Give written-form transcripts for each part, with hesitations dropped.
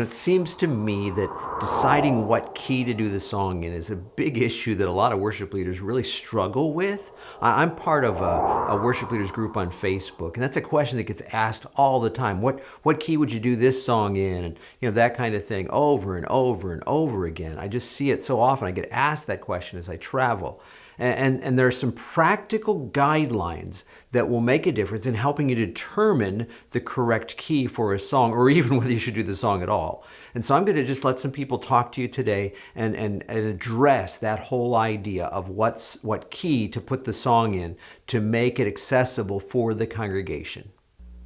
It seems to me that deciding what key to do the song in is a big issue that a lot of worship leaders really struggle with. I'm part of a worship leaders group on Facebook, and that's a question that gets asked all the time. What key would you do this song in? And that kind of thing over and over and over again. I just see it so often. I get asked that question as I travel. And there are some practical guidelines that will make a difference in helping you determine the correct key for a song, or even whether you should do the song at all. And so I'm going to just let some people talk to you today and address that whole idea of what key to put the song in to make it accessible for the congregation.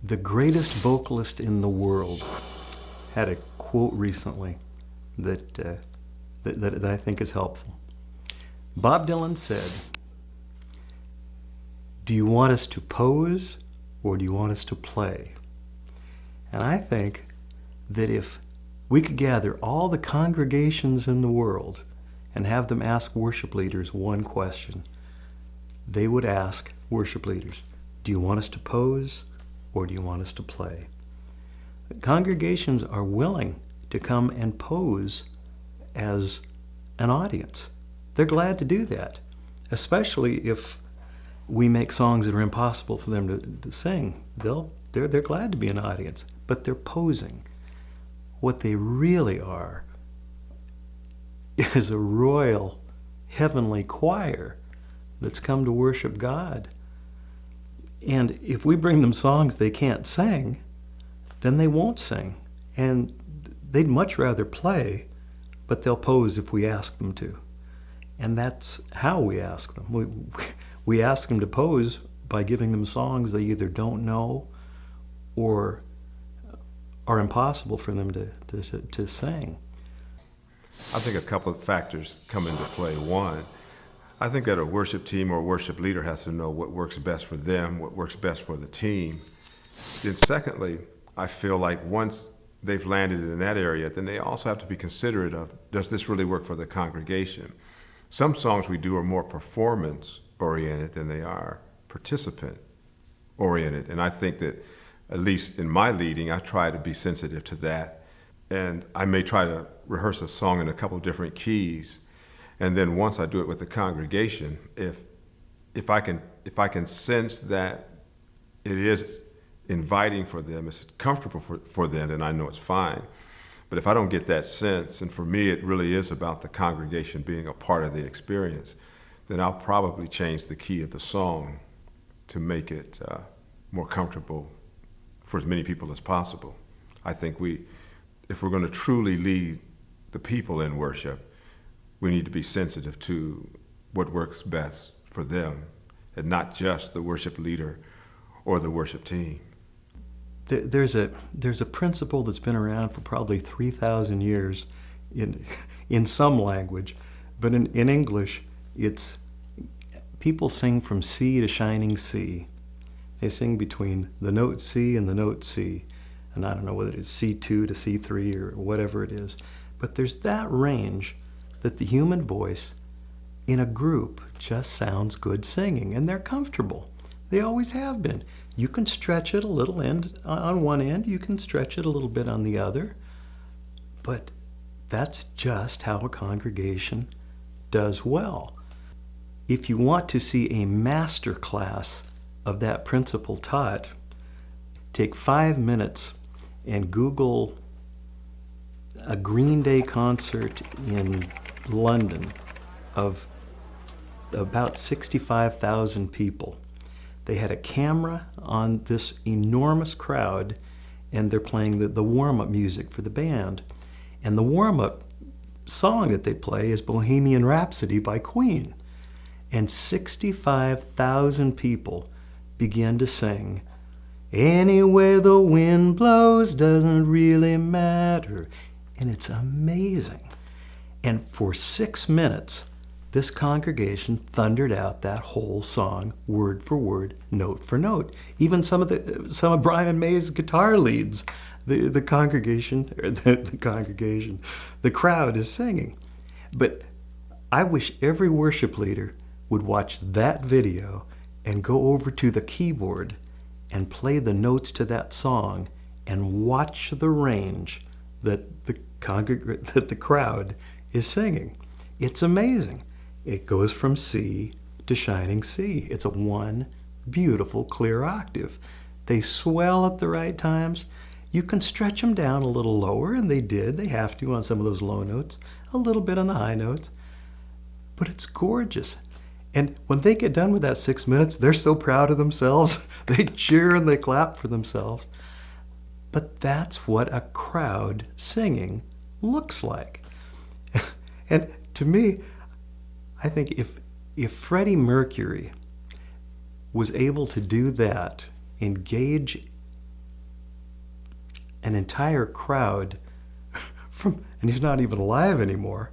The greatest vocalist in the world had a quote recently that I think is helpful. Bob Dylan said, "Do you want us to pose or do you want us to play?" And I think that if we could gather all the congregations in the world and have them ask worship leaders one question, they would ask worship leaders, "Do you want us to pose or do you want us to play?" The congregations are willing to come and pose as an audience. They're glad to do that, especially if we make songs that are impossible for them to sing. They're glad to be an audience, but they're posing. What they really are is a royal, heavenly choir that's come to worship God. And if we bring them songs they can't sing, then they won't sing. And they'd much rather play, but they'll pose if we ask them to. And that's how we ask them. We ask them to pose by giving them songs they either don't know or are impossible for them to sing. I think a couple of factors come into play. One, I think that a worship team or a worship leader has to know what works best for them, what works best for the team. Then secondly, I feel like once they've landed in that area, then they also have to be considerate of, does this really work for the congregation? Some songs we do are more performance-oriented than they are participant-oriented. And I think that, at least in my leading, I try to be sensitive to that. And I may try to rehearse a song in a couple of different keys. And then once I do it with the congregation, if I can sense that it is inviting for them, it's comfortable for them, then I know it's fine. But if I don't get that sense, and for me it really is about the congregation being a part of the experience, then I'll probably change the key of the song to make it more comfortable for as many people as possible. I think if we're going to truly lead the people in worship, we need to be sensitive to what works best for them, and not just the worship leader or the worship team. There's a principle that's been around for probably 3,000 years in some language, but in English, it's people sing from C to shining C. They sing between the note C and the note C, and I don't know whether it's C2 to C3 or whatever it is, but there's that range that the human voice in a group just sounds good singing, and they're comfortable. They always have been. You can stretch it a little end on one end, you can stretch it a little bit on the other, but that's just how a congregation does well. If you want to see a master class of that principle taught, take 5 minutes and Google a Green Day concert in London of about 65,000 people. They had a camera on this enormous crowd, and they're playing the warm-up music for the band. And the warm-up song that they play is Bohemian Rhapsody by Queen. And 65,000 people begin to sing, "Any way the wind blows doesn't really matter." And it's amazing. And for 6 minutes, this congregation thundered out that whole song, word for word, note for note. Even some of Brian May's guitar leads, the crowd is singing. But I wish every worship leader would watch that video and go over to the keyboard and play the notes to that song and watch the range that the crowd is singing. It's amazing. It goes from C to shining C. It's a one beautiful clear octave. They swell at the right times. You can stretch them down a little lower, and they did. They have to on some of those low notes, a little bit on the high notes. But it's gorgeous. And when they get done with that 6 minutes, they're so proud of themselves. They cheer and they clap for themselves. But that's what a crowd singing looks like. And to me, I think if Freddie Mercury was able to do that, engage an entire crowd and he's not even alive anymore,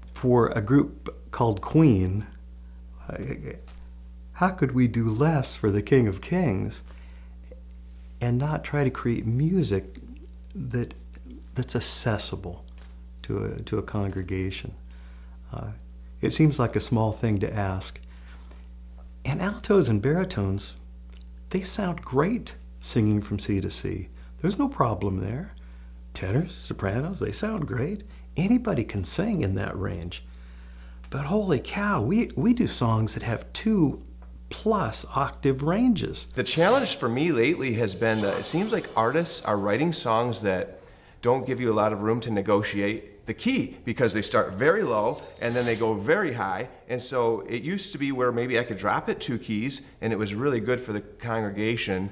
for a group called Queen, how could we do less for the King of Kings and not try to create music that's accessible to a congregation? It seems like a small thing to ask. And altos and baritones, they sound great singing from C to C. There's no problem there. Tenors, sopranos, they sound great. Anybody can sing in that range. But holy cow, we do songs that have 2+ octave ranges. The challenge for me lately has been that it seems like artists are writing songs that don't give you a lot of room to negotiate the key, because they start very low and then they go very high. And so it used to be where maybe I could drop it 2 keys and it was really good for the congregation.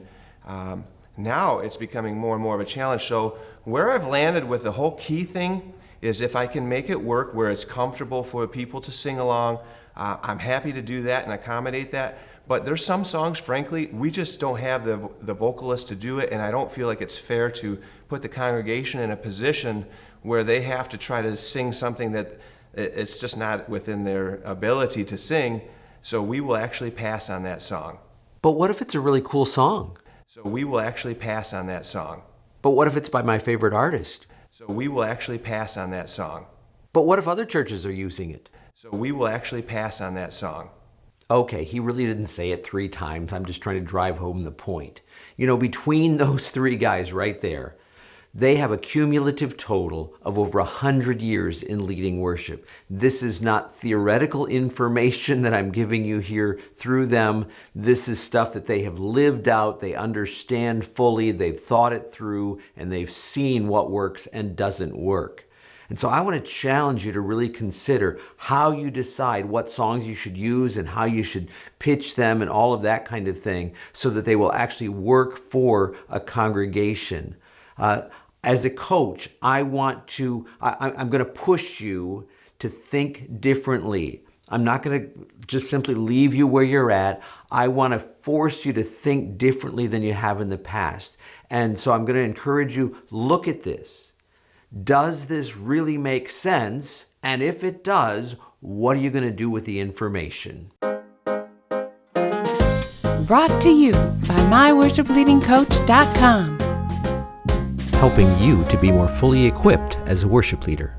Now it's becoming more and more of a challenge. So where I've landed with the whole key thing is if I can make it work where it's comfortable for people to sing along, I'm happy to do that and accommodate that. But there's some songs, frankly, we just don't have the vocalist to do it, and I don't feel like it's fair to put the congregation in a position where they have to try to sing something that it's just not within their ability to sing. So we will actually pass on that song. But what if it's a really cool song? So we will actually pass on that song. But what if it's by my favorite artist? So we will actually pass on that song. But what if other churches are using it? So we will actually pass on that song. Okay, he really didn't say it 3 times. I'm just trying to drive home the point. You know, between those 3 guys right there, they have a cumulative total of over 100 years in leading worship. This is not theoretical information that I'm giving you here through them. This is stuff that they have lived out, they understand fully, they've thought it through, and they've seen what works and doesn't work. And so I want to challenge you to really consider how you decide what songs you should use and how you should pitch them and all of that kind of thing so that they will actually work for a congregation. As a coach, I'm going to push you to think differently. I'm not going to just simply leave you where you're at. I want to force you to think differently than you have in the past. And so I'm going to encourage you, look at this. Does this really make sense? And if it does, what are you going to do with the information? Brought to you by myworshipleadingcoach.com. Helping you to be more fully equipped as a worship leader.